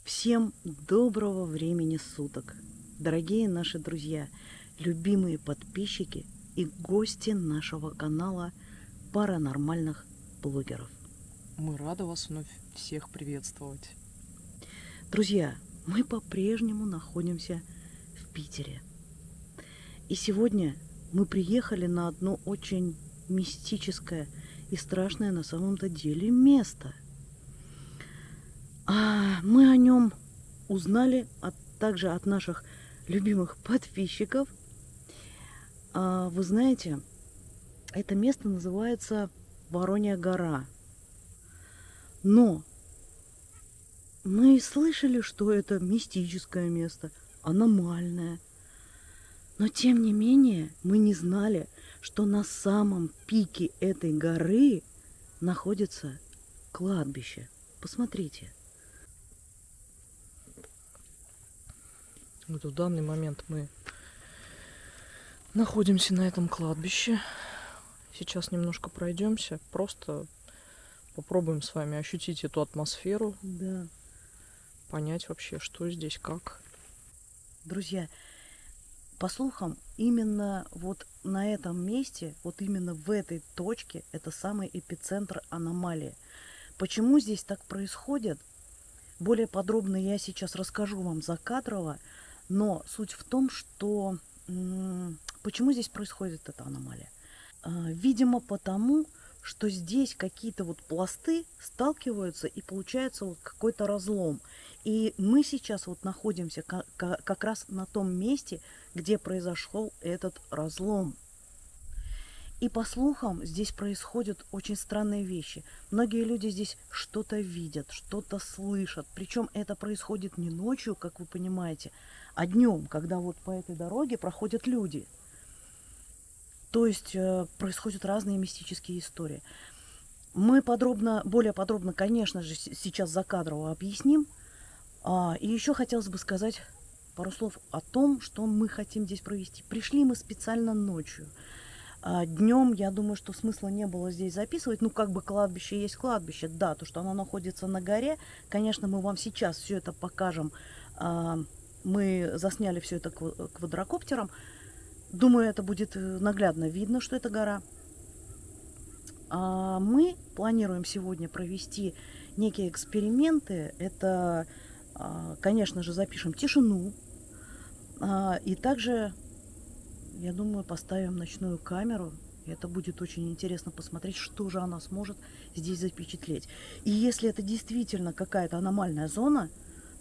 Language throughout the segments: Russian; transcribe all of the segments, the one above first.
Всем доброго времени суток, дорогие наши друзья, любимые подписчики и гости нашего канала паранормальных блогеров. Мы рады вас вновь всех приветствовать. Друзья, мы по-прежнему находимся в Питере. И сегодня мы приехали на одно очень мистическое и страшное на самом-то деле место. Мы о нем узнали также от наших любимых подписчиков. Вы знаете, это место называется Воронья гора. Но мы слышали, что это мистическое место, аномальное. Но тем не менее мы не знали, что на самом пике этой горы находится кладбище. Посмотрите. Вот в данный момент мы находимся на этом кладбище. Сейчас немножко пройдемся, просто попробуем с вами ощутить эту атмосферу, Да. понять вообще, что здесь, как. Друзья, по слухам, именно вот на этом месте, вот именно в этой точке, это самый эпицентр аномалии. Почему здесь так происходит? Более подробно я сейчас расскажу вам закадрово, но суть в том, что почему здесь происходит эта аномалия. Видимо, потому, что здесь какие-то вот пласты сталкиваются и получается вот какой-то разлом. И мы сейчас вот находимся как раз на том месте, где произошел этот разлом. И по слухам здесь происходят очень странные вещи. Многие люди здесь что-то видят, что-то слышат. Причем это происходит не ночью, как вы понимаете, а днем, когда вот по этой дороге проходят люди. То есть происходят разные мистические истории. Мы более подробно, конечно же, сейчас закадрово объясним. И еще хотелось бы сказать пару слов о том, что мы хотим здесь провести. Пришли мы специально ночью. Днем, я думаю, что смысла не было здесь записывать. Ну, как бы кладбище есть кладбище. Да, то, что оно находится на горе. Конечно, мы вам сейчас все это покажем. Мы засняли все это квадрокоптером. Думаю, это будет наглядно видно, что это гора. Мы планируем сегодня провести некие эксперименты. Это, конечно же, запишем тишину. И также, я думаю, поставим ночную камеру. И это будет очень интересно посмотреть, что же она сможет здесь запечатлеть. И если это действительно какая-то аномальная зона,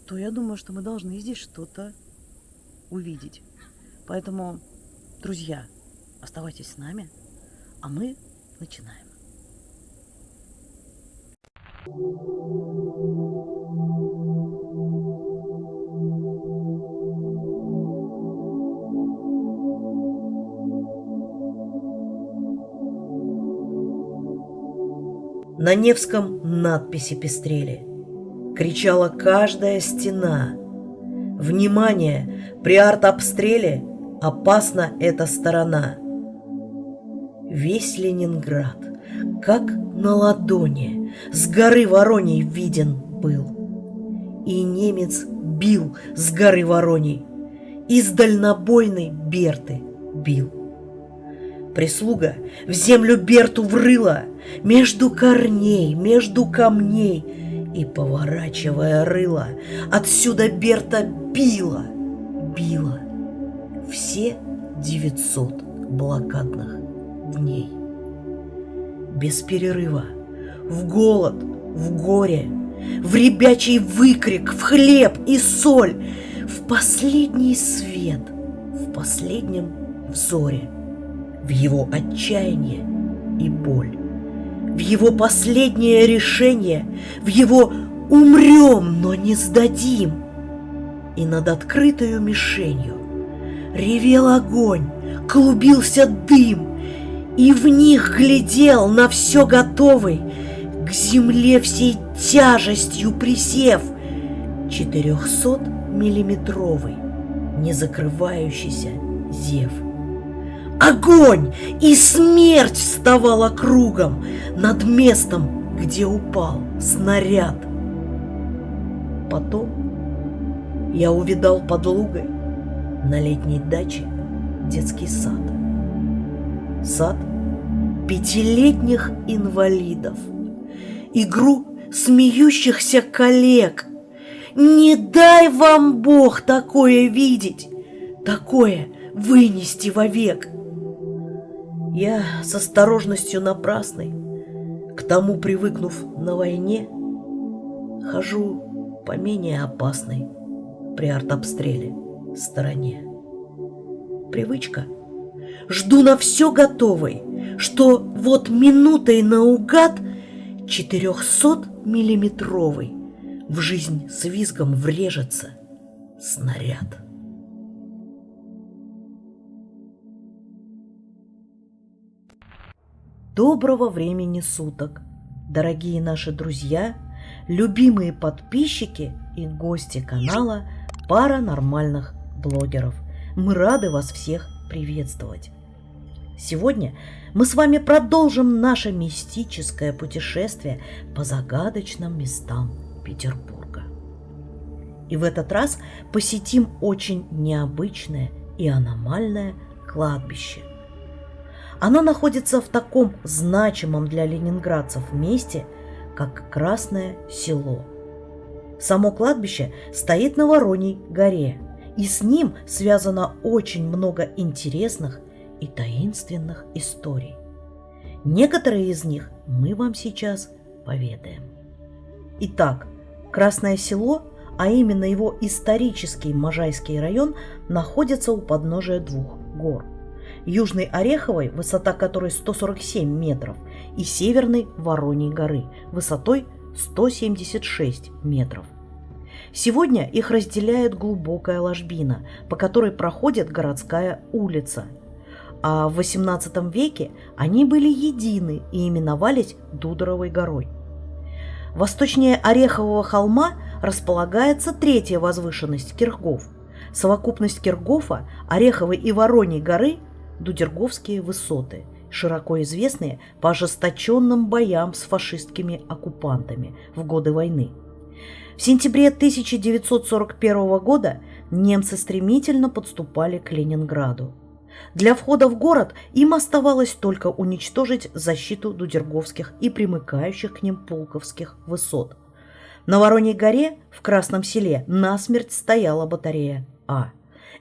то я думаю, что мы должны здесь что-то увидеть. Поэтому, друзья, оставайтесь с нами, а мы начинаем. На Невском надписи пестрели. Кричала каждая стена. Внимание! При артобстреле опасна эта сторона. Весь Ленинград, как на ладони, с горы Вороней виден был. И немец бил с горы Вороней, из дальнобойной Берты бил. Прислуга в землю Берту врыла между корней, между камней, и, поворачивая рыло, отсюда Берта била все 900 блокадных дней. Без перерыва, в голод, в горе, в ребячий выкрик, в хлеб и соль, в последний свет, в последнем взоре, в его отчаяние и боль, в его последнее решение, в его «умрем, но не сдадим». И над открытою мишенью ревел огонь, клубился дым, и в них глядел на все готовый, к земле всей тяжестью присев, 400-миллиметровый, не закрывающийся зев. Огонь и смерть вставала кругом над местом, где упал снаряд. Потом я увидал под лугой на летней даче детский сад. Сад 5-летних инвалидов, игру смеющихся коллег. Не дай вам Бог такое видеть, такое вынести вовек. Я с осторожностью напрасной, к тому привыкнув на войне, хожу по менее опасной при артобстреле стороне. Привычка. Жду на все готовой, что вот минутой наугад 400-миллиметровый в жизнь с визгом врежется снаряд. Доброго времени суток, дорогие наши друзья, любимые подписчики и гости канала Паранормальных блогеров. Мы рады вас всех приветствовать. Сегодня мы с вами продолжим наше мистическое путешествие по загадочным местам Петербурга. И в этот раз посетим очень необычное и аномальное кладбище. Оно находится в таком значимом для ленинградцев месте, как Красное Село. Само кладбище стоит на Вороньей горе, и с ним связано очень много интересных и таинственных историй. Некоторые из них мы вам сейчас поведаем. Итак, Красное Село, а именно его исторический Можайский район, находится у подножия двух гор. Южной Ореховой, высота которой 147 метров, и Северной Вороньей горы, высотой 176 метров. Сегодня их разделяет глубокая ложбина, по которой проходит городская улица. А в XVIII веке они были едины и именовались Дударовой горой. Восточнее Орехового холма располагается третья возвышенность Киргоф. Совокупность Киргофа, Ореховой и Вороньей горы – Дудерговские высоты, широко известные по ожесточенным боям с фашистскими оккупантами в годы войны. В сентябре 1941 года немцы стремительно подступали к Ленинграду. Для входа в город им оставалось только уничтожить защиту Дудерговских и примыкающих к ним Пулковских высот. На Вороньей горе в Красном Селе насмерть стояла батарея А.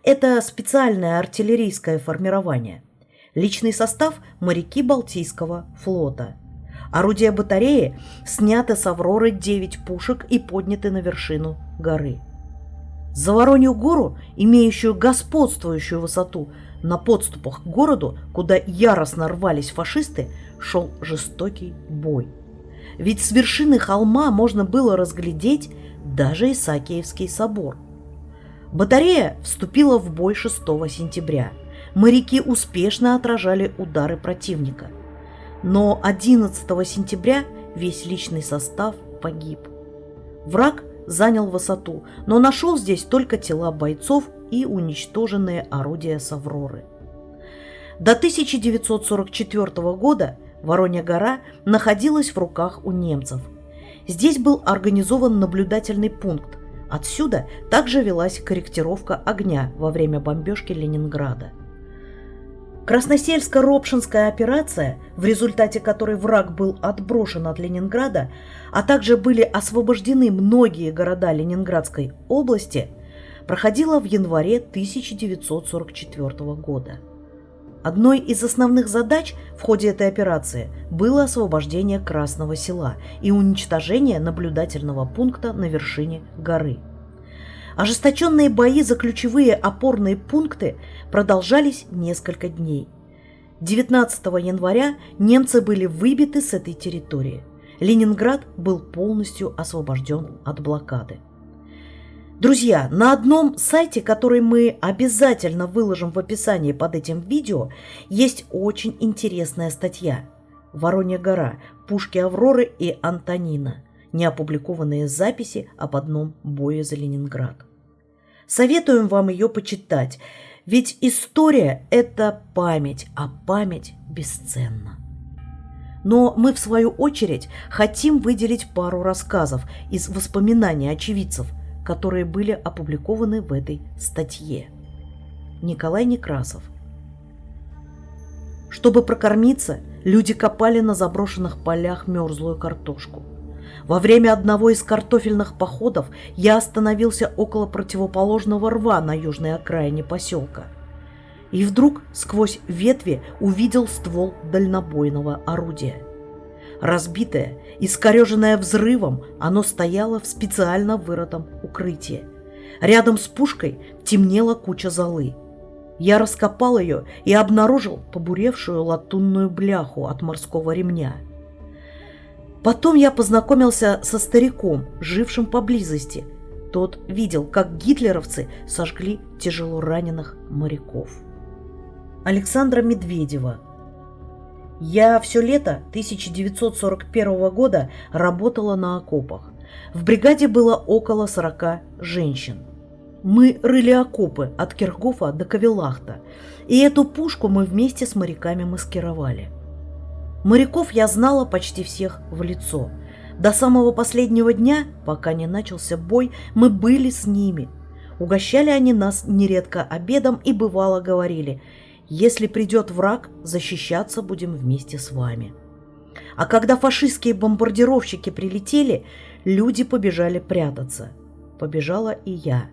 Это специальное артиллерийское формирование. Личный состав – моряки Балтийского флота. Орудия батареи сняты с «Авроры» 9 пушек и подняты на вершину горы. За Воронью гору, имеющую господствующую высоту, на подступах к городу, куда яростно рвались фашисты, шел жестокий бой. Ведь с вершины холма можно было разглядеть даже Исаакиевский собор. Батарея вступила в бой 6 сентября. Моряки успешно отражали удары противника. Но 11 сентября весь личный состав погиб. Враг занял высоту, но нашел здесь только тела бойцов и уничтоженные орудия с «Авроры». До 1944 года Воронья гора находилась в руках у немцев. Здесь был организован наблюдательный пункт. Отсюда также велась корректировка огня во время бомбежки Ленинграда. Красносельско-Ропшинская операция, в результате которой враг был отброшен от Ленинграда, а также были освобождены многие города Ленинградской области, проходила в январе 1944 года. Одной из основных задач в ходе этой операции было освобождение Красного Села и уничтожение наблюдательного пункта на вершине горы. Ожесточенные бои за ключевые опорные пункты продолжались несколько дней. 19 января немцы были выбиты с этой территории. Ленинград был полностью освобожден от блокады. Друзья, на одном сайте, который мы обязательно выложим в описании под этим видео, есть очень интересная статья «Воронья гора. Пушки Авроры и Антонина. Неопубликованные записи об одном бое за Ленинград». Советуем вам ее почитать, ведь история – это память, а память бесценна. Но мы, в свою очередь, хотим выделить пару рассказов из воспоминаний очевидцев, которые были опубликованы в этой статье. Николай Некрасов. Чтобы прокормиться, люди копали на заброшенных полях мерзлую картошку. Во время одного из картофельных походов я остановился около противоположного рва на южной окраине поселка. И вдруг сквозь ветви увидел ствол дальнобойного орудия. Разбитое, искореженное взрывом, оно стояло в специально вырытом укрытии. Рядом с пушкой темнела куча золы. Я раскопал ее и обнаружил побуревшую латунную бляху от морского ремня. Потом я познакомился со стариком, жившим поблизости. Тот видел, как гитлеровцы сожгли тяжело раненых моряков. Александра Медведева. Я все лето 1941 года работала на окопах. В бригаде было около 40 женщин. Мы рыли окопы от Киргофа до Кавелахта, и эту пушку мы вместе с моряками маскировали. Моряков я знала почти всех в лицо. До самого последнего дня, пока не начался бой, мы были с ними. Угощали они нас нередко обедом и бывало говорили: «Если придет враг, защищаться будем вместе с вами». А когда фашистские бомбардировщики прилетели, люди побежали прятаться. Побежала и я.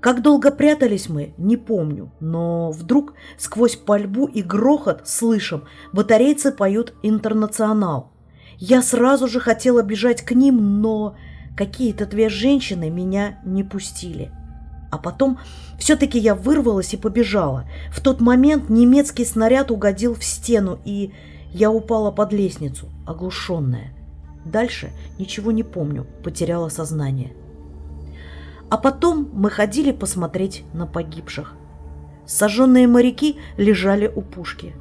Как долго прятались мы, не помню, но вдруг сквозь пальбу и грохот слышим: батарейцы поют «Интернационал». Я сразу же хотела бежать к ним, но какие-то две женщины меня не пустили. А потом все-таки я вырвалась и побежала. В тот момент немецкий снаряд угодил в стену, и я упала под лестницу, оглушенная. Дальше ничего не помню, потеряла сознание. А потом мы ходили посмотреть на погибших. Сожженные моряки лежали у пушки.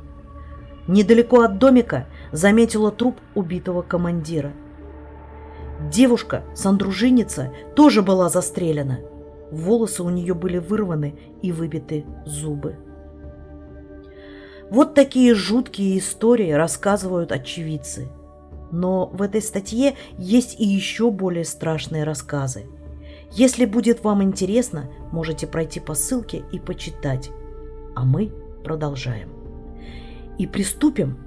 Недалеко от домика заметила труп убитого командира. Девушка-сандружинница тоже была застрелена. Волосы у нее были вырваны и выбиты зубы. Вот такие жуткие истории рассказывают очевидцы. Но в этой статье есть и еще более страшные рассказы. Если будет вам интересно, можете пройти по ссылке и почитать. А мы продолжаем. И приступим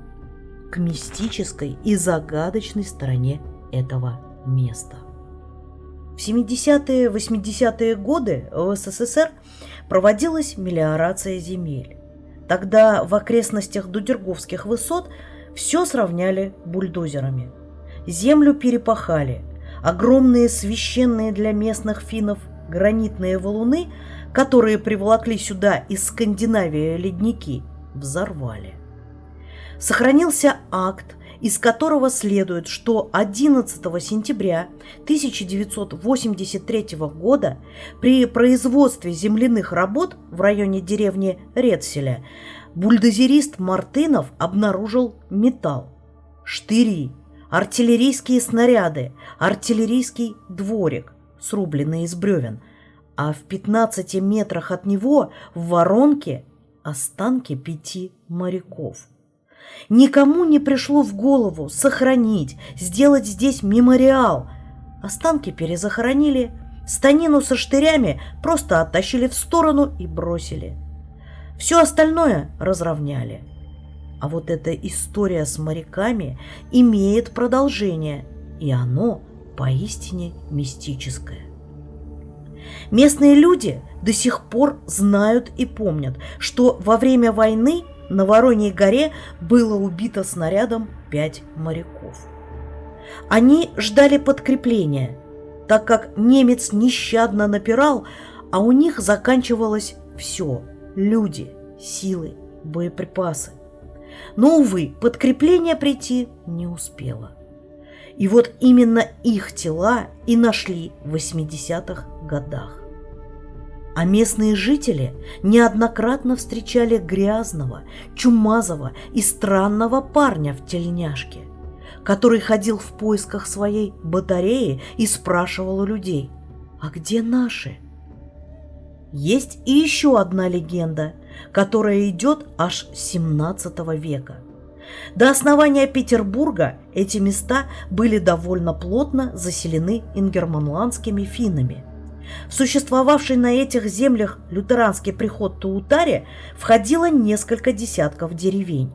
к мистической и загадочной стороне этого места. В 70-е, 80-е годы в СССР проводилась мелиорация земель. Тогда в окрестностях Дудерговских высот все сравняли бульдозерами. Землю перепахали. Огромные священные для местных финнов гранитные валуны, которые приволокли сюда из Скандинавии ледники, взорвали. Сохранился акт, из которого следует, что 11 сентября 1983 года при производстве земляных работ в районе деревни Редселя бульдозерист Мартынов обнаружил металл, штыри, артиллерийские снаряды, артиллерийский дворик, срубленный из бревен, а в 15 метрах от него в воронке останки 5 моряков. Никому не пришло в голову сохранить, сделать здесь мемориал. Останки перезахоронили, станину со штырями просто оттащили в сторону и бросили. Все остальное разровняли. А вот эта история с моряками имеет продолжение, и оно поистине мистическое. Местные люди до сих пор знают и помнят, что во время войны на Вороньей горе было убито снарядом 5 моряков. Они ждали подкрепления, так как немец нещадно напирал, а у них заканчивалось все – люди, силы, боеприпасы. Но, увы, подкрепление прийти не успело. И вот именно их тела и нашли в 80-х годах. А местные жители неоднократно встречали грязного, чумазого и странного парня в тельняшке, который ходил в поисках своей батареи и спрашивал у людей: «А где наши?» Есть и еще одна легенда, которая идет аж с 17 века. До основания Петербурга эти места были довольно плотно заселены ингерманландскими финнами. В существовавший на этих землях лютеранский приход Туутаре входило несколько десятков деревень.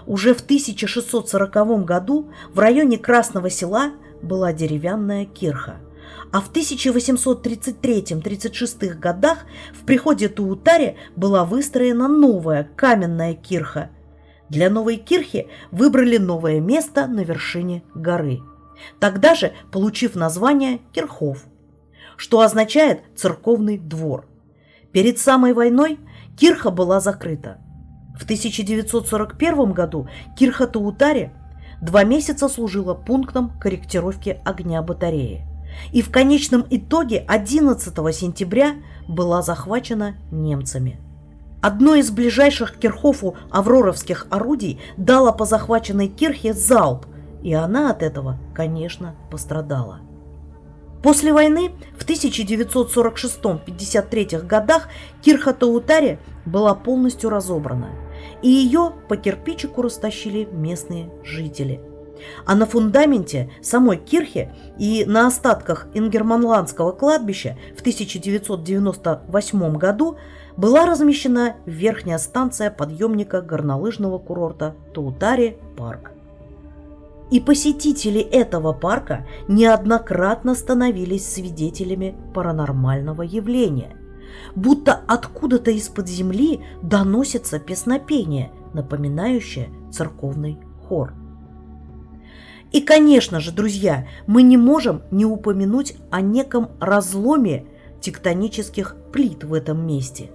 Уже в 1640 году в районе Красного Села была деревянная кирха, а в 1833-36 годах в приходе Туутаре была выстроена новая каменная кирха. Для новой кирхи выбрали новое место на вершине горы, тогда же получив название Кирхов, что означает «церковный двор». Перед самой войной кирха была закрыта. В 1941 году кирха Туутаре 2 месяца служила пунктом корректировки огня батареи. И в конечном итоге 11 сентября была захвачена немцами. Одно из ближайших к Кирхофу авроровских орудий дало по захваченной кирхе залп, и она от этого, конечно, пострадала. После войны в 1946-53 годах кирха Туутаре была полностью разобрана, и ее по кирпичику растащили местные жители. А на фундаменте самой кирхи и на остатках ингерманландского кладбища в 1998 году была размещена верхняя станция подъемника горнолыжного курорта Туутаре парк. И посетители этого парка неоднократно становились свидетелями паранормального явления, будто откуда-то из-под земли доносится песнопение, напоминающее церковный хор. И, конечно же, друзья, мы не можем не упомянуть о неком разломе тектонических плит в этом месте.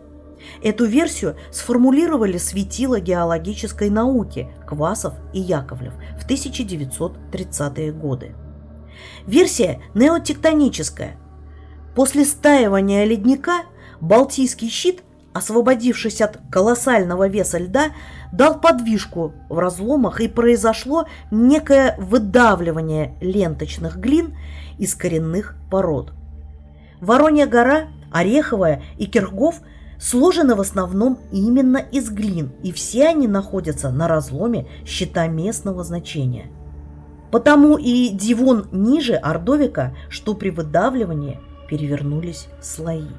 Эту версию сформулировали светила геологической науки Квасов и Яковлев в 1930-е годы. Версия неотектоническая. После стаивания ледника Балтийский щит, освободившись от колоссального веса льда, дал подвижку в разломах, и произошло некое выдавливание ленточных глин из коренных пород. Воронья гора, Ореховая и Кирхов сложены в основном именно из глин, и все они находятся на разломе щита местного значения. Потому и Дивон ниже Ордовика, что при выдавливании перевернулись слои.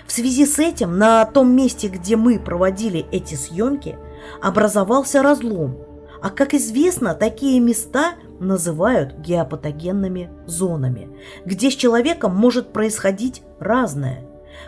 В связи с этим на том месте, где мы проводили эти съемки, образовался разлом, а, как известно, такие места называют геопатогенными зонами, где с человеком может происходить разное.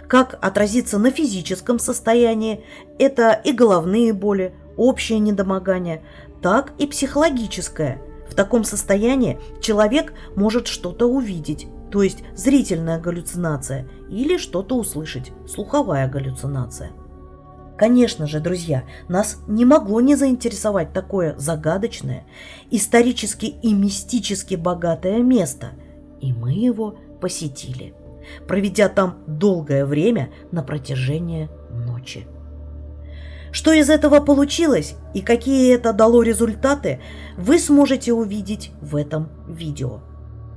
Как отразится на физическом состоянии, это и головные боли, общее недомогание, так и психологическое. В таком состоянии человек может что-то увидеть, то есть зрительная галлюцинация, или что-то услышать, слуховая галлюцинация. Конечно же, друзья, нас не могло не заинтересовать такое загадочное, исторически и мистически богатое место, и мы его посетили, проведя там долгое время на протяжении ночи. Что из этого получилось и какие это дало результаты, вы сможете увидеть в этом видео.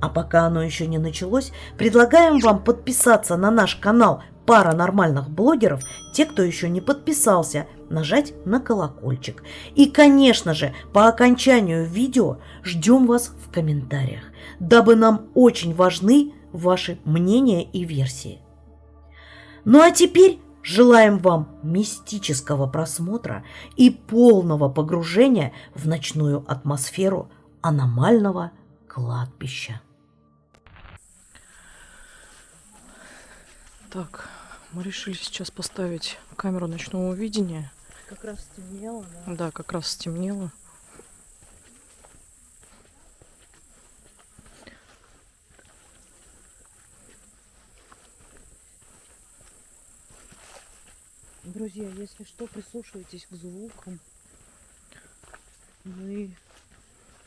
А пока оно еще не началось, предлагаем вам подписаться на наш канал паранормальных блогеров, те, кто еще не подписался, нажать на колокольчик. И, конечно же, по окончанию видео ждем вас в комментариях, дабы нам очень важны ваши мнения и версии. Ну а теперь желаем вам мистического просмотра и полного погружения в ночную атмосферу аномального кладбища. Так, мы решили сейчас поставить камеру ночного видения как раз стемнело, да? Да, как раз стемнело. Друзья, если что, прислушивайтесь к звукам. Мы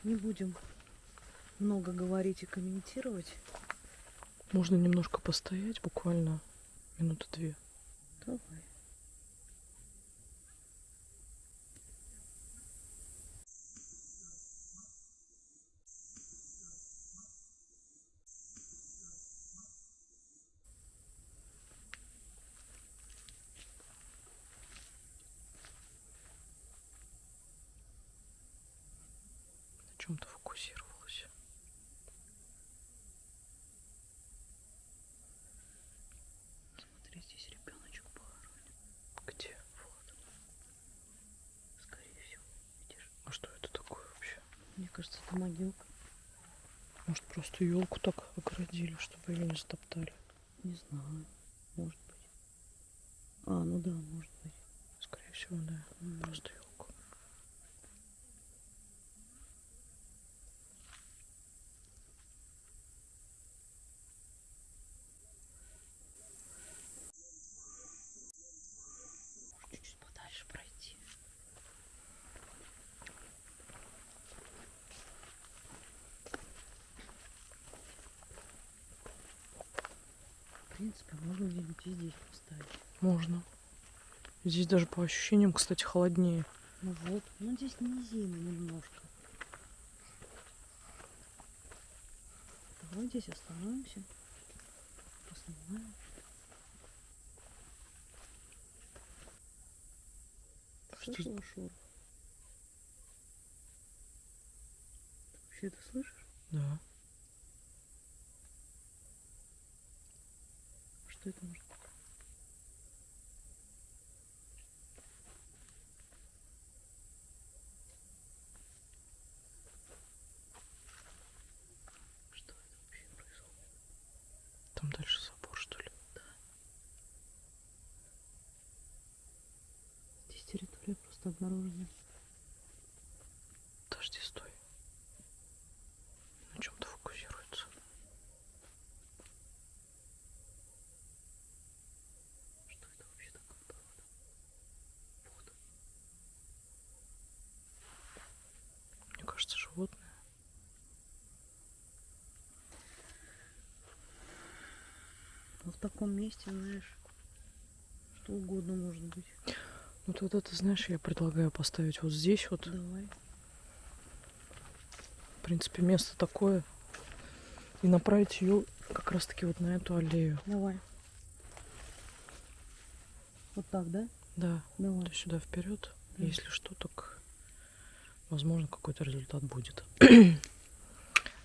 не будем много говорить и комментировать. Можно немножко постоять, буквально минуты 2. Давай. На чем-то фокусировалась. Смотри, здесь ребеночек похоронен. Где? Вот. Скорее всего, видишь? А что это такое вообще? Мне кажется, это могилка. Может, просто елку так оградили, чтобы ее не стоптали? Не знаю. Может быть. А, ну да, может быть. Скорее всего, да. Просто елку. Может, чуть-чуть подальше пройти. В принципе, можно где-нибудь и здесь поставить. Можно. Здесь даже по ощущениям, кстати, холоднее. Ну вот. Ну здесь низина немножко. Давай здесь остановимся. Поснимаем. Что Слышала шорох? Ты вообще это слышишь? Да. Что это может быть? Что это вообще происходит? Там дальше забор, что ли? Здесь территория просто обнаружена. Подожди, стой. На чем-то фокусируется. Что это вообще такое было? Вот. Мне кажется, животное. Но в таком месте, знаешь, что угодно может быть. Ну тогда ты знаешь, я предлагаю поставить вот здесь вот. Давай. В принципе, место такое. И направить ее как раз таки вот на эту аллею. Давай. Вот так, да? Да. Давай. То сюда вперед. Да. Если что, так возможно какой-то результат будет.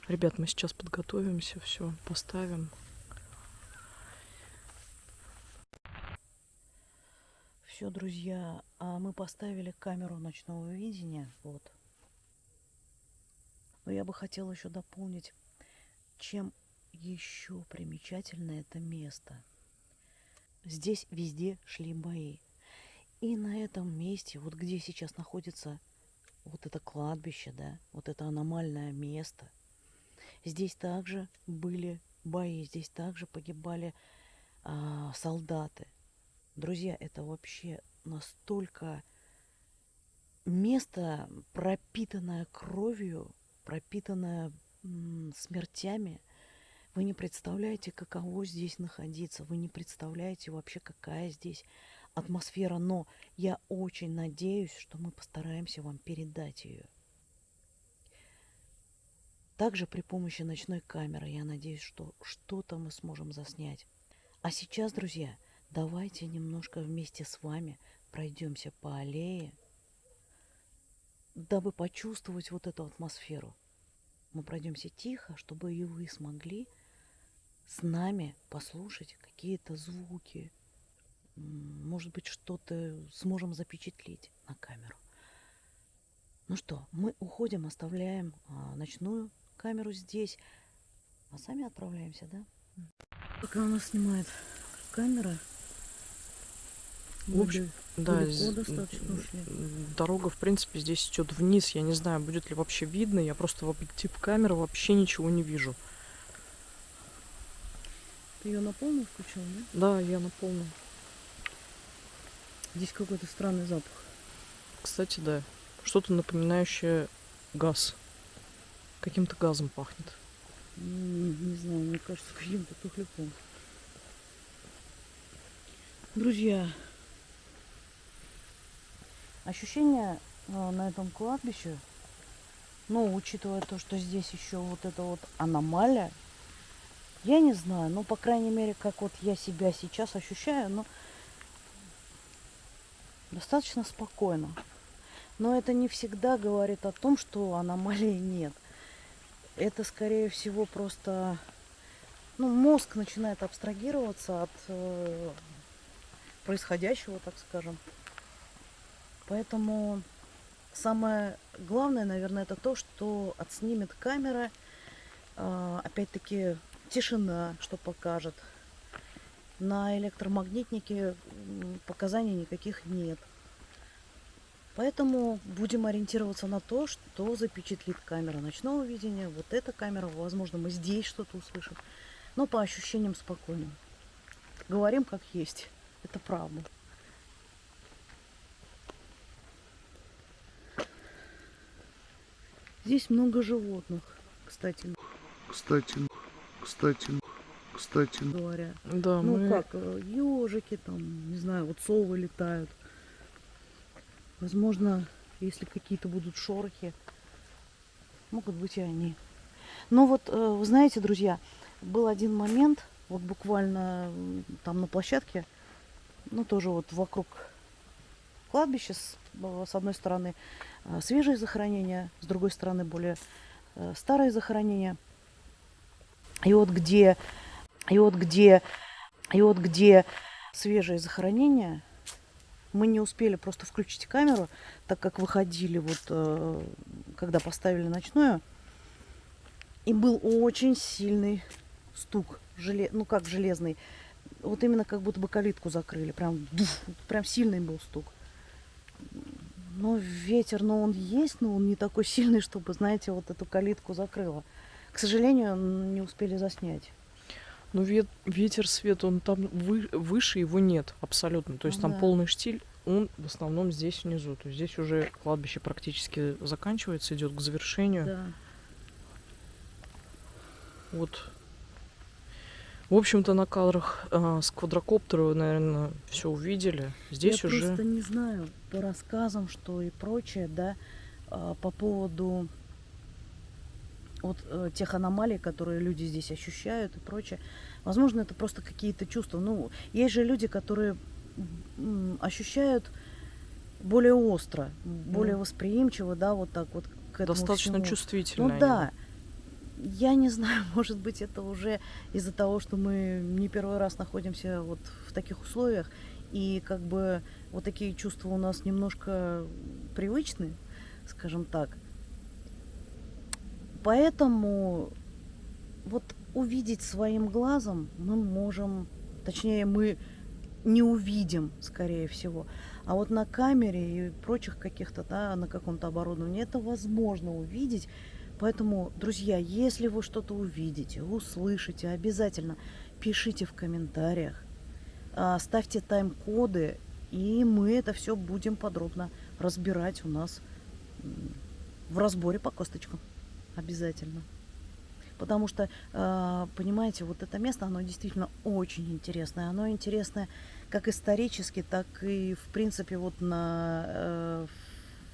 Ребят, мы сейчас подготовимся, все поставим. Все, друзья, а мы поставили камеру ночного видения. Вот. Но я бы хотела еще дополнить, чем еще примечательно это место. Здесь везде шли бои. И на этом месте, вот где сейчас находится вот это кладбище, да, вот это аномальное место, здесь также были бои, здесь также погибали солдаты. Друзья, это вообще настолько место, пропитанное кровью, пропитанное смертями. Вы не представляете, каково здесь находиться. Вы не представляете вообще, какая здесь атмосфера. Но я очень надеюсь, что мы постараемся вам передать ее. Также при помощи ночной камеры я надеюсь, что что-то мы сможем заснять. А сейчас, друзья, давайте немножко вместе с вами пройдемся по аллее, дабы почувствовать вот эту атмосферу. Мы пройдемся тихо, чтобы и вы смогли с нами послушать какие-то звуки. Может быть, что-то сможем запечатлеть на камеру. Ну что, мы уходим, оставляем ночную камеру здесь, а сами отправляемся, да? Пока у нас снимает камера, В общем, Да, Далеко достаточно ушли. дорога, в принципе, здесь идет вниз. Я не знаю, будет ли вообще видно. Я просто в объектив камеры вообще ничего не вижу. Ты ее на полную включил, да? Да, я на полном. Здесь какой-то странный запах. Кстати, да. Что-то напоминающее газ. Каким-то газом пахнет. Не знаю, мне кажется, каким-то тухляком. Друзья, ощущение на этом кладбище, ну, учитывая то, что здесь еще вот эта вот аномалия, я не знаю, ну, по крайней мере, как вот я себя сейчас ощущаю, ну, достаточно спокойно. Но это не всегда говорит о том, что аномалии нет. Это, скорее всего, просто, ну, мозг начинает абстрагироваться от происходящего, так скажем. Поэтому самое главное, наверное, это то, что отснимет камера. Опять-таки тишина, что покажет. На электромагнитнике показаний никаких нет. Поэтому будем ориентироваться на то, что запечатлит камера ночного видения. Вот эта камера, возможно, мы здесь что-то услышим. Но по ощущениям спокойно. Говорим как есть. Это правда. Здесь много животных, кстати говоря. Да, Ну мы... как, ежики там, не знаю, вот совы летают. Возможно, если какие-то будут шорохи, могут быть и они. Но вот, вы знаете, друзья, был один момент, вот буквально там на площадке, ну тоже вот вокруг кладбища, с одной стороны свежие захоронения, с другой стороны более старые захоронения. И вот где свежие захоронения, мы не успели просто включить камеру, так как выходили вот, когда поставили ночную, и был очень сильный стук, ну как железный, вот именно как будто бы калитку закрыли, прям сильный был стук. Но ветер, но он есть, но он не такой сильный, чтобы, знаете, вот эту калитку закрыло. К сожалению, не успели заснять. Ну, ветер, свет, он там выше его нет абсолютно. То есть там Да. полный штиль, он в основном здесь внизу. То есть здесь уже кладбище практически заканчивается, идет к завершению. Да. Вот. В общем-то, на кадрах с квадрокоптера вы, наверное, все увидели. Здесь Я уже... просто не знаю по рассказам, что и прочее, да, по поводу вот тех аномалий, которые люди здесь ощущают и прочее. Возможно, это просто какие-то чувства. Ну, есть же люди, которые ощущают более остро, более восприимчиво, да, вот так вот к этому достаточно всему. чувствительно. Ну да. Я не знаю, может быть, это уже из-за того, что мы не первый раз находимся вот в таких условиях, и как бы вот такие чувства у нас немножко привычны, скажем так. Поэтому вот увидеть своим глазом мы можем, точнее, мы не увидим, скорее всего. А вот на камере и прочих каких-то, да, на каком-то оборудовании это возможно увидеть. Поэтому, друзья, если вы что-то увидите, услышите, обязательно пишите в комментариях, ставьте тайм-коды, и мы это все будем подробно разбирать у нас в разборе по косточкам. Обязательно. Потому что, понимаете, вот это место, оно действительно очень интересное. Оно интересное как исторически, так и, в принципе, вот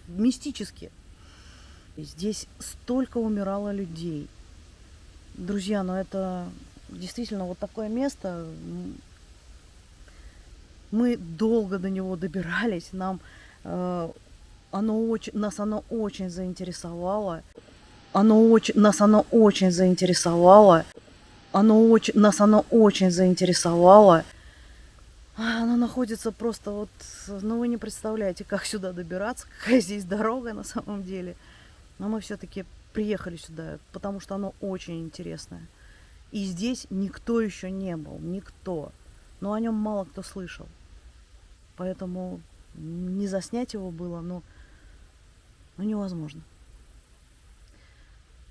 мистически. Здесь столько умирало людей. Друзья, ну это действительно вот такое место. Мы долго до него добирались. Нас оно очень заинтересовало. Нас оно очень заинтересовало. Оно находится просто вот, ну вы не представляете, как сюда добираться, какая здесь дорога на самом деле. Но мы все-таки приехали сюда, потому что оно очень интересное. И здесь никто еще не был, никто. Но о нем мало кто слышал. Поэтому Не заснять его было, но невозможно.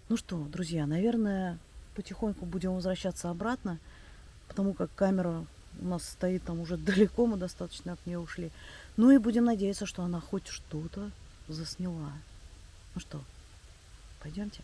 Ну что, друзья, наверное, потихоньку будем возвращаться обратно, потому как камера у нас стоит там уже далеко, мы достаточно от нее ушли. Ну и будем надеяться, что она хоть что-то засняла. Ну что, пойдемте?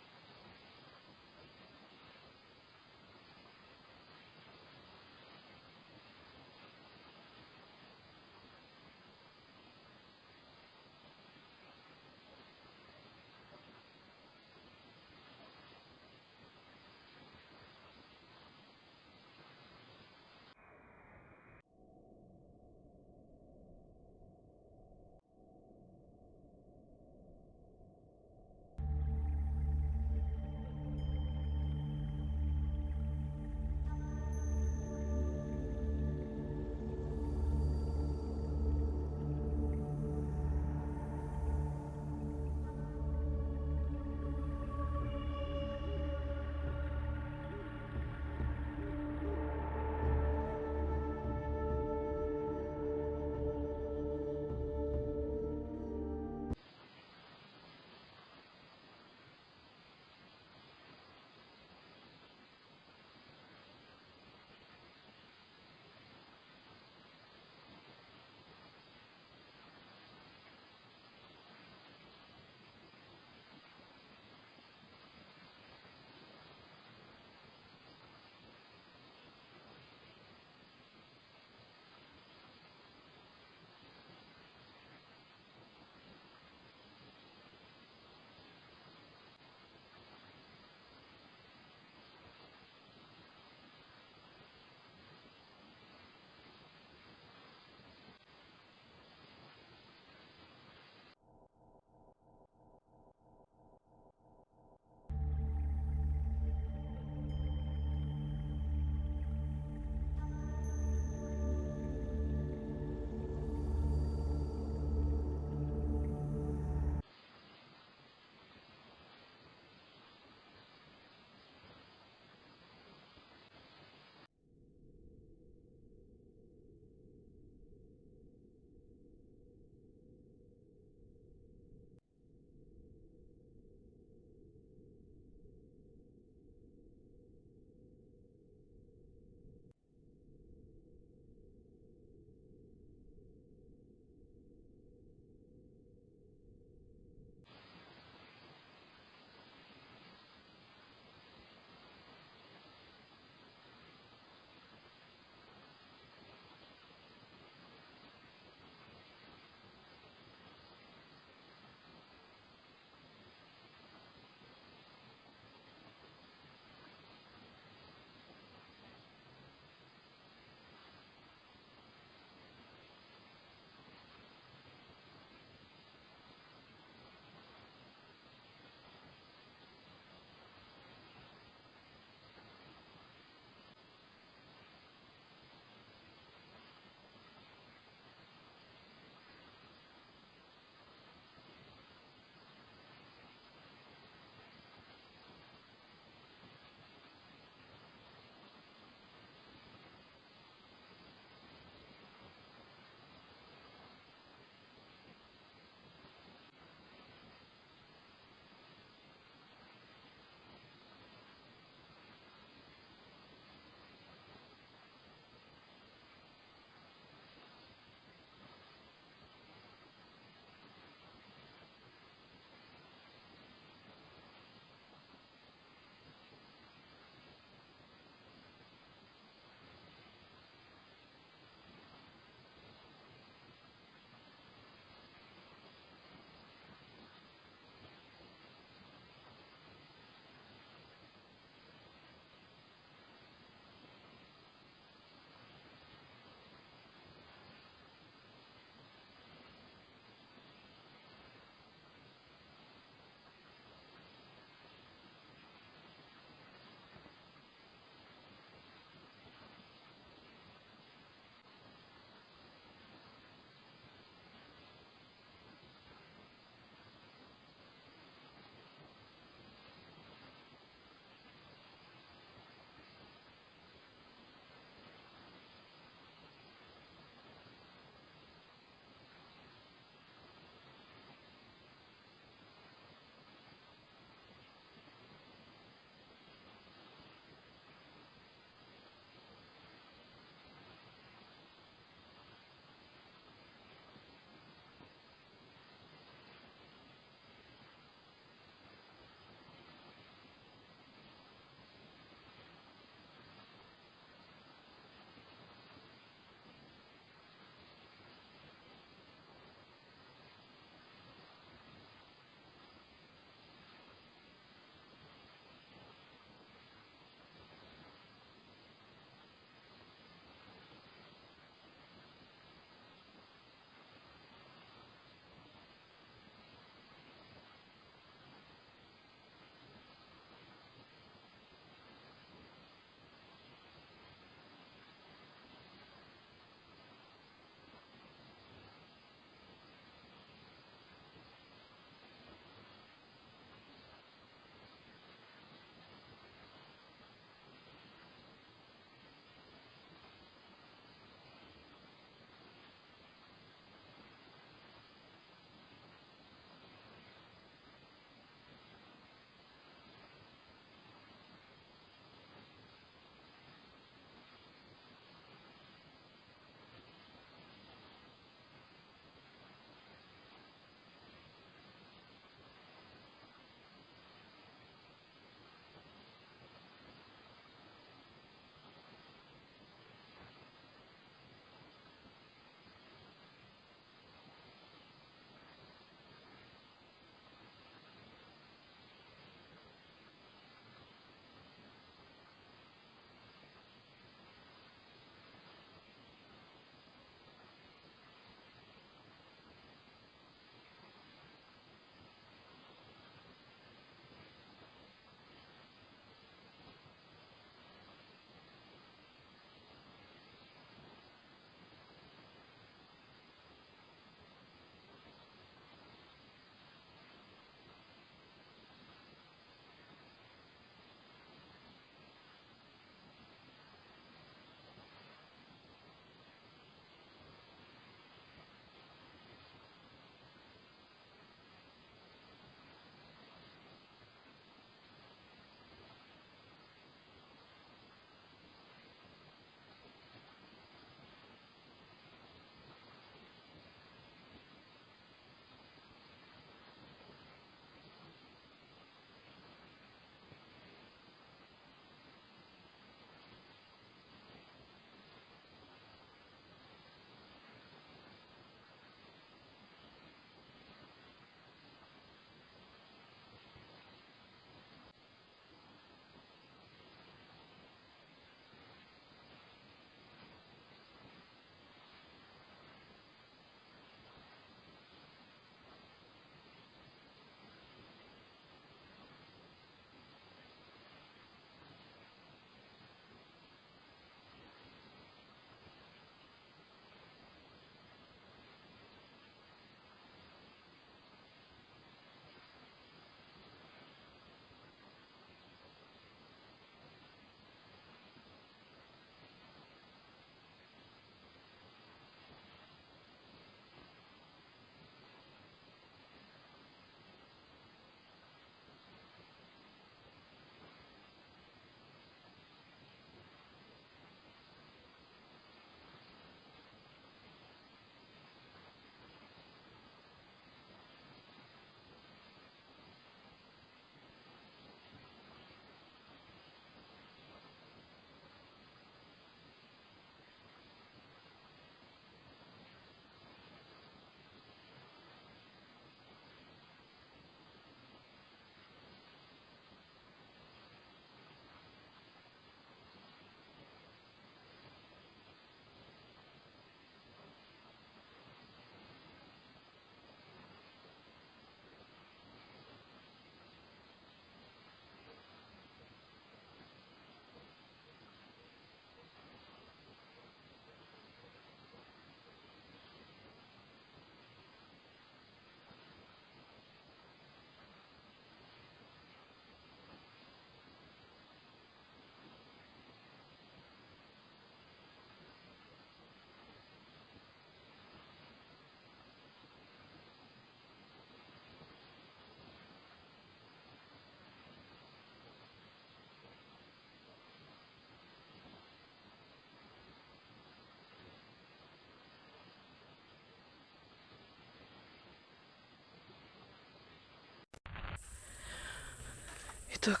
Так,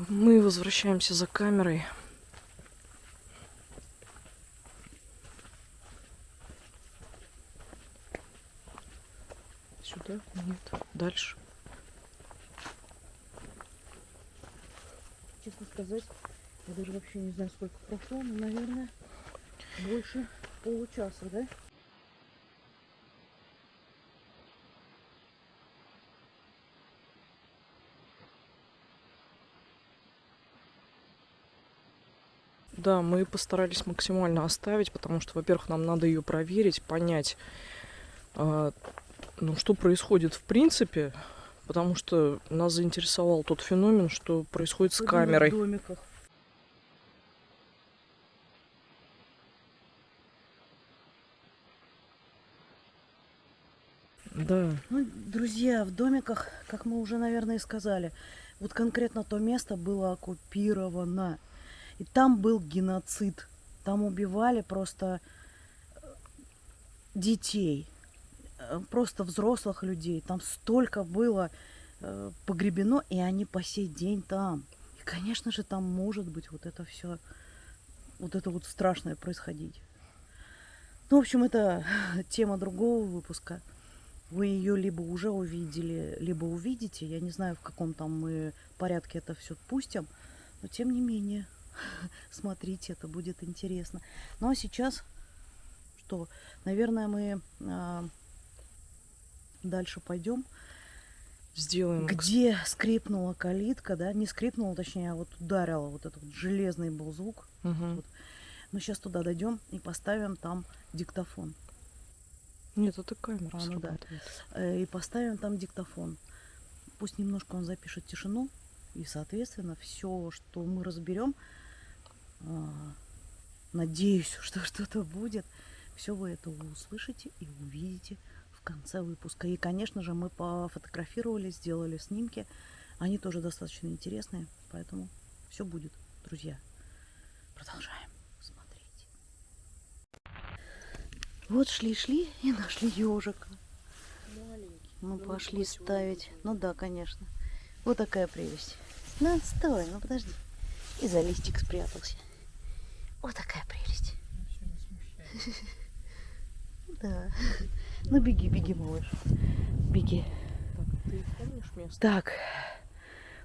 мы возвращаемся за камерой. Сюда? Нет. Дальше. Честно сказать, я даже вообще не знаю, сколько прошло, но, наверное, больше получаса, да? Да, мы постарались максимально оставить, потому что, во-первых, нам надо ее проверить, понять, ну, что происходит в принципе, потому что нас заинтересовал тот феномен, что происходит с Особенно камерой. в домиках. Да. Ну, друзья, в домиках, как мы уже, наверное, и сказали, вот конкретно то место было оккупировано. И там был геноцид. Там убивали просто детей, просто взрослых людей. Там столько было погребено, и они по сей день там. И, конечно же, там может быть вот это все, вот это вот страшное происходить. Ну, в общем, это тема другого выпуска. Вы ее либо уже увидели, либо увидите. Я не знаю, в каком там мы порядке это все пустим. Но тем не менее, смотрите, это будет интересно. Ну а сейчас что? Наверное, мы дальше пойдем. Сделаем. Где скрипнула калитка, да? Не скрипнула, точнее, а вот ударила. Вот этот вот железный был звук. Мгм. Вот. Мы сейчас туда дойдем и поставим там диктофон. Нет, это камера Ну да. срабатывает. И поставим там диктофон. Пусть немножко он запишет тишину. И, соответственно, все, что мы разберем, надеюсь, что что-то будет. Все вы это услышите и увидите в конце выпуска. И, конечно же, мы пофотографировали, сделали снимки. Они тоже достаточно интересные, поэтому все будет, друзья. Продолжаем смотреть. Вот шли-шли и нашли ежика. Мы пошли ставить. Ну да, конечно. Вот такая прелесть. Ну, стой, ну подожди. И за листик спрятался. Вот такая прелесть. Да. Ну беги, беги, малыш. Беги. Так, ты помнишь место? Так.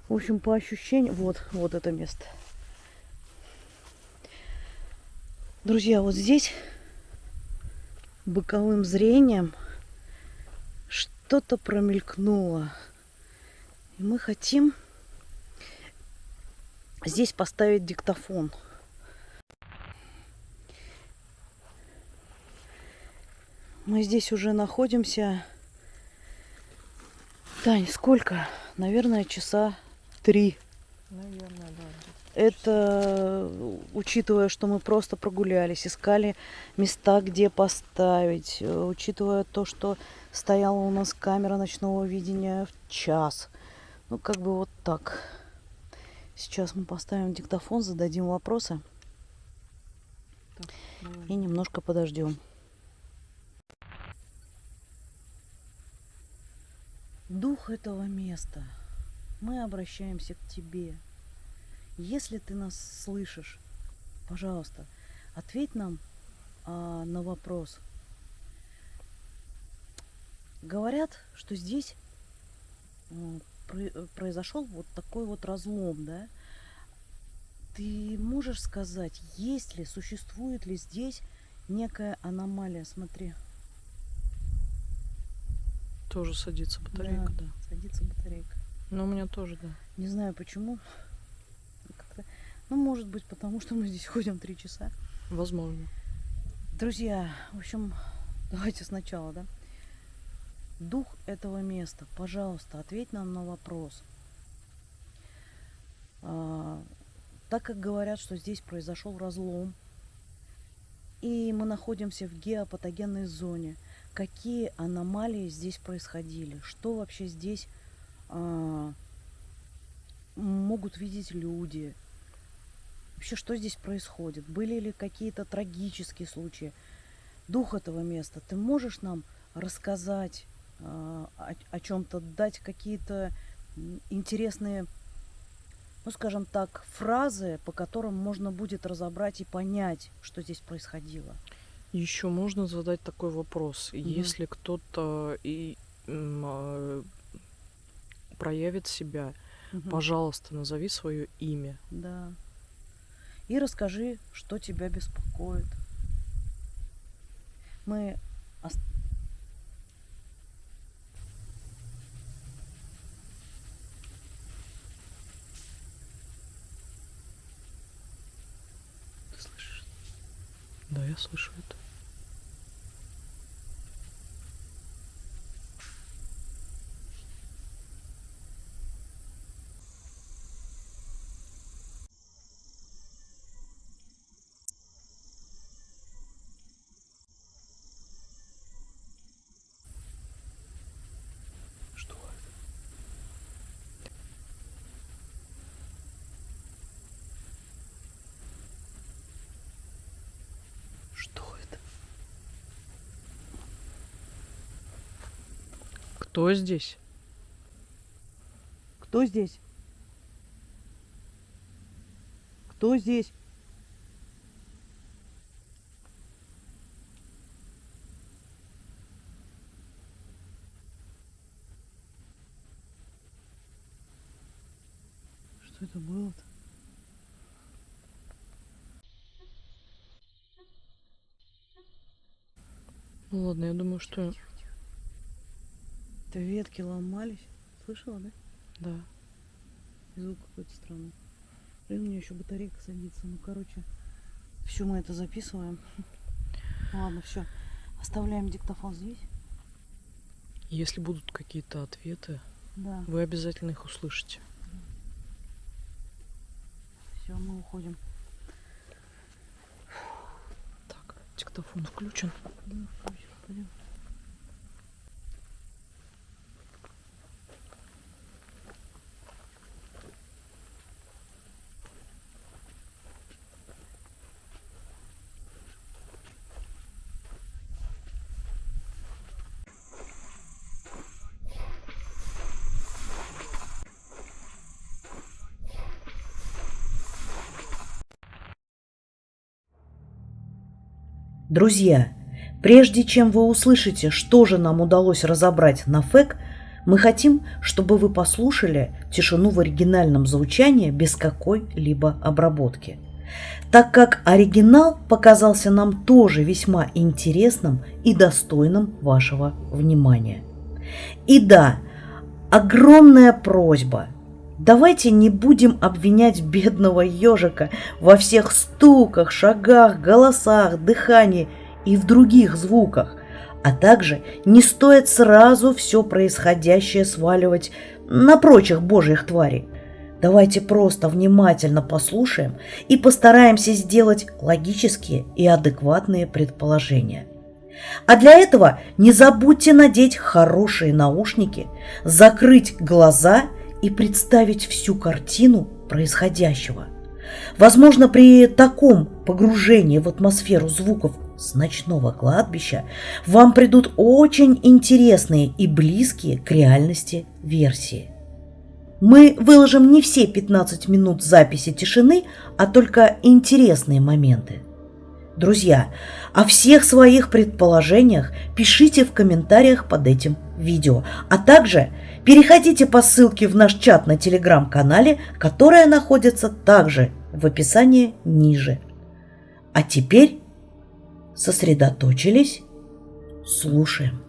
В общем, по ощущениям... Вот это место. Друзья, вот здесь боковым зрением что-то промелькнуло. И мы хотим здесь поставить диктофон. Мы здесь уже находимся. Тань, сколько? Наверное, часа 3. Наверное, да. Это учитывая, что мы просто прогулялись, искали места, где поставить, учитывая то, что стояла у нас камера ночного видения в час. Ну, как бы вот так. Сейчас мы поставим диктофон, зададим вопросы Так, давай. и немножко подождем. Дух этого места, мы обращаемся к тебе. Если ты нас слышишь, пожалуйста, ответь нам на вопрос. Говорят, что здесь произошел вот такой вот разлом, да? Ты можешь сказать, есть ли, существует ли здесь некая аномалия? Смотри. Тоже садится батарейка, да. Садится батарейка. Но у меня тоже, да. Не знаю почему. Как-то... Ну, может быть, потому что мы здесь ходим 3 часа. Возможно. Друзья, в общем, давайте сначала, да? Дух этого места, пожалуйста, ответь нам на вопрос. Так как говорят, что здесь произошел разлом, и мы находимся в геопатогенной зоне, какие аномалии здесь происходили? Что вообще здесь могут видеть люди? Вообще, что здесь происходит? Были ли какие-то трагические случаи? Дух этого места, ты можешь нам рассказать о чем-то, дать какие-то интересные ну, скажем так, фразы, по которым можно будет разобрать и понять, что здесь происходило. Еще можно задать такой вопрос. Если кто-то проявит себя, Мгм. пожалуйста, назови свое имя. Да. И расскажи, что тебя беспокоит. Мы ос- Ты слышишь? Да, я слышу это. Что это? Что это? Кто здесь? Кто здесь? Кто здесь? Что это было-то? Ну ладно, я думаю, что... Это ветки ломались. Слышала, да? Да. И звук какой-то странный. Блин, у меня еще батарейка садится. Ну, короче, все мы это записываем. Ладно, все. Оставляем диктофон здесь. Если будут какие-то ответы, Да. вы обязательно их услышите. Все, мы уходим. Так, диктофон включен. Да, включим, пойдем. Друзья, прежде чем вы услышите, что же нам удалось разобрать на ФЭК, мы хотим, чтобы вы послушали тишину в оригинальном звучании без какой-либо обработки. Так как оригинал показался нам тоже весьма интересным и достойным вашего внимания. И да, огромная просьба. Давайте не будем обвинять бедного ежика во всех стуках, шагах, голосах, дыхании и в других звуках, а также не стоит сразу все происходящее сваливать на прочих божьих тварей. Давайте просто внимательно послушаем и постараемся сделать логические и адекватные предположения. А для этого не забудьте надеть хорошие наушники, закрыть глаза и представить всю картину происходящего. Возможно, при таком погружении в атмосферу звуков с ночного кладбища вам придут очень интересные и близкие к реальности версии. Мы выложим не все 15 минут записи тишины, а только интересные моменты. Друзья, о всех своих предположениях пишите в комментариях под этим видео, а также переходите по ссылке в наш чат на телеграм-канале, которая находится также в описании ниже. А теперь сосредоточились, слушаем.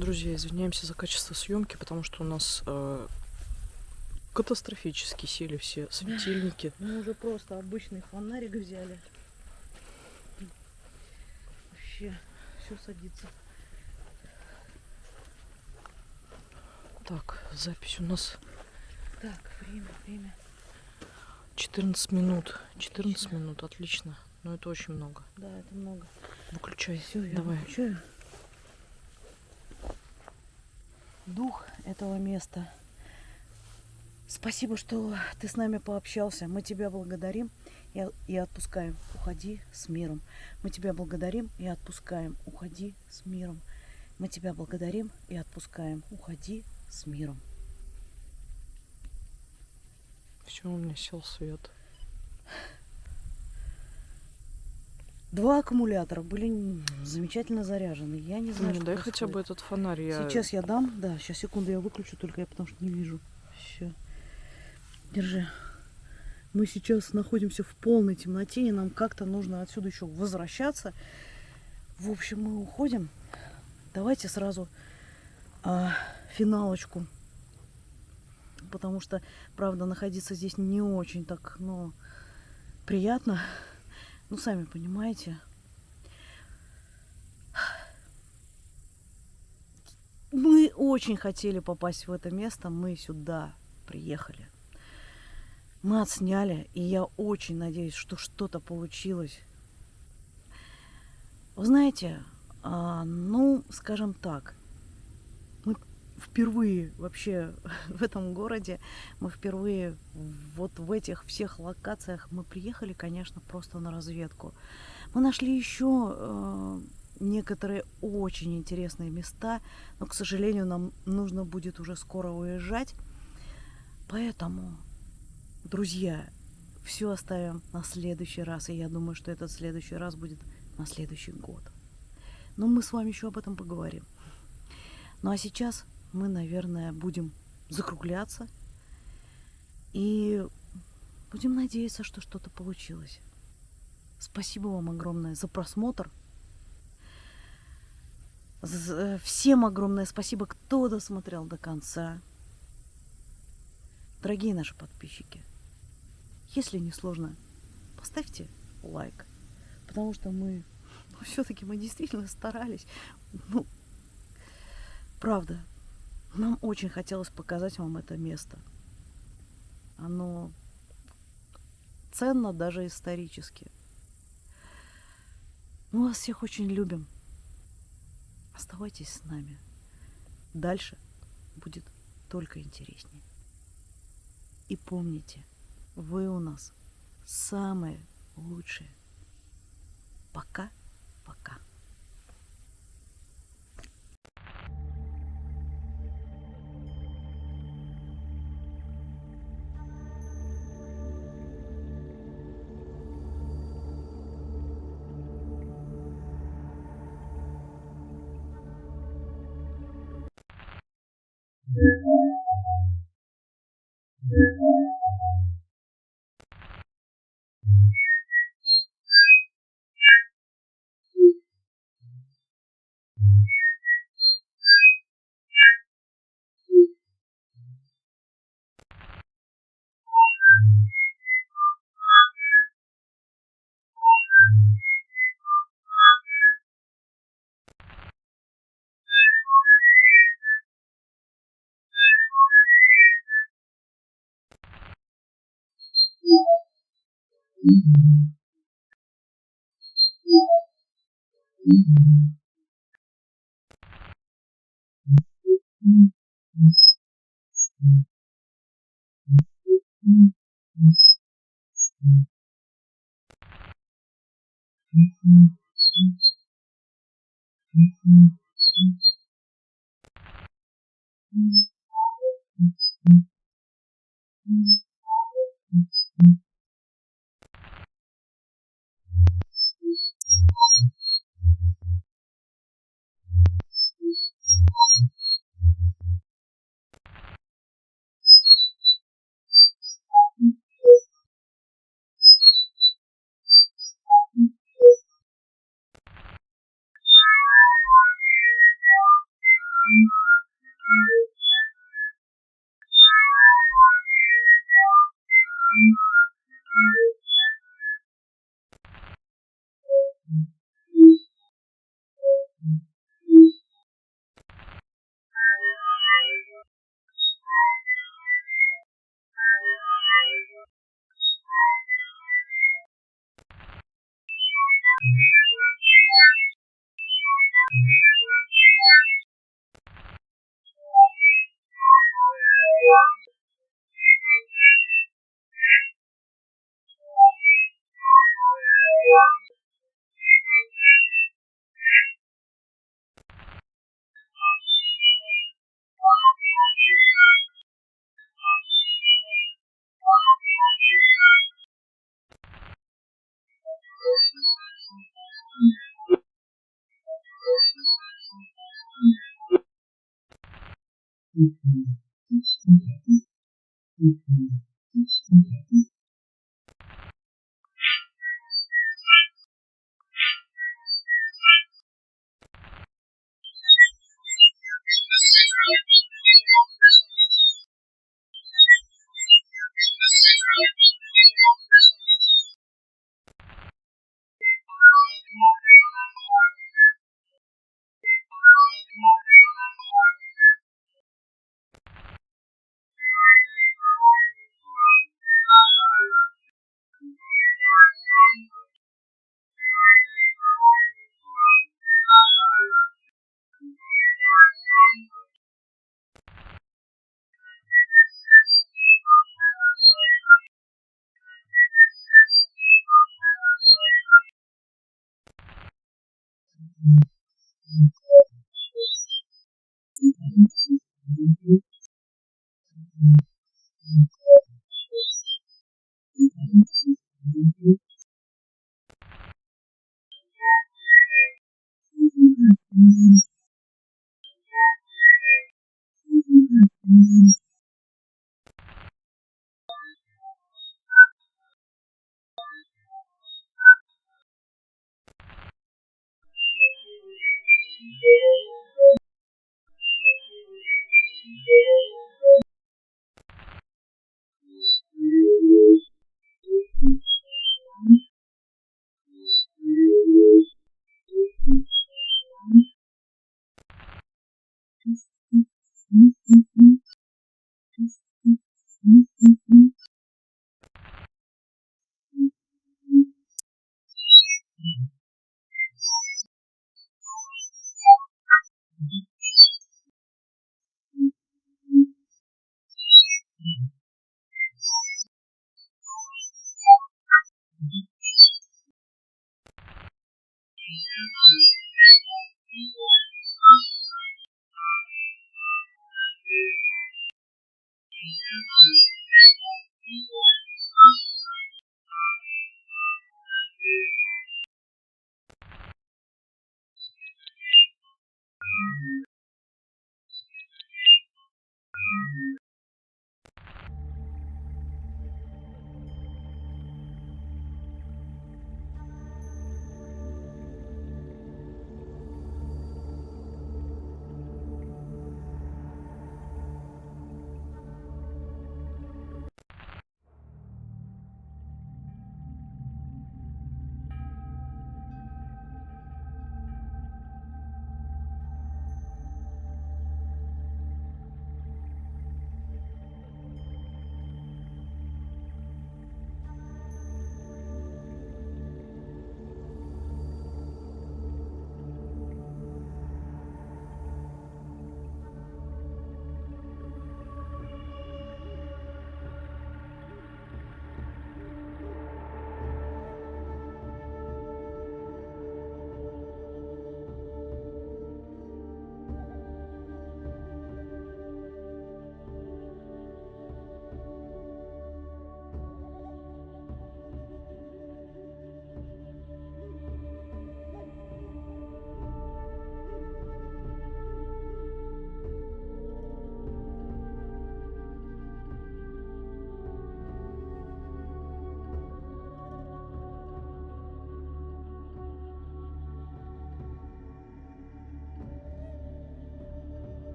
Друзья, извиняемся за качество съемки, потому что у нас катастрофически сели все светильники. Мы уже просто обычный фонарик взяли. Вообще все садится. Так, запись у нас Так, время. 14 минут. 14 минут, отлично. Но это очень много. Да, это много. Выключай. Все, я Давай. выключаю. Дух этого места. Спасибо, что ты с нами пообщался. Мы тебя благодарим и отпускаем. Уходи с миром. Мы тебя благодарим и отпускаем. Уходи с миром. Мы тебя благодарим и отпускаем. Уходи с миром. Все, у меня сел свет. 2 аккумулятора были замечательно заряжены. Я не знаю, Мне что дай происходит. хотя бы этот фонарь. Сейчас я дам. Да, сейчас, секунду, я выключу, только я потому что не вижу. Все. Держи. Мы сейчас находимся в полной темноте, и нам как-то нужно отсюда еще возвращаться. В общем, мы уходим. Давайте сразу финалочку. Потому что, правда, находиться здесь не очень так, приятно. Ну, сами понимаете. Мы очень хотели попасть в это место. Мы сюда приехали. Мы отсняли, и я очень надеюсь, что что-то получилось. Вы знаете, скажем так, мы впервые вообще в этом городе, мы впервые вот в этих всех локациях мы приехали, конечно, просто на разведку. Мы нашли еще некоторые очень интересные места, но, к сожалению, нам нужно будет уже скоро уезжать. Поэтому, друзья, все оставим на следующий раз. И я думаю, что этот следующий раз будет на следующий год. Но мы с вами еще об этом поговорим. Ну а сейчас мы, наверное, будем закругляться. И будем надеяться, что что-то получилось. Спасибо вам огромное за просмотр. Всем огромное спасибо, кто досмотрел до конца. Дорогие наши подписчики, если не сложно, поставьте лайк, потому что все-таки мы действительно старались. Правда, нам очень хотелось показать вам это место. Оно ценно даже исторически. Мы вас всех очень любим. Оставайтесь с нами. Дальше будет только интереснее. И помните, вы у нас самые лучшие. Пока-пока.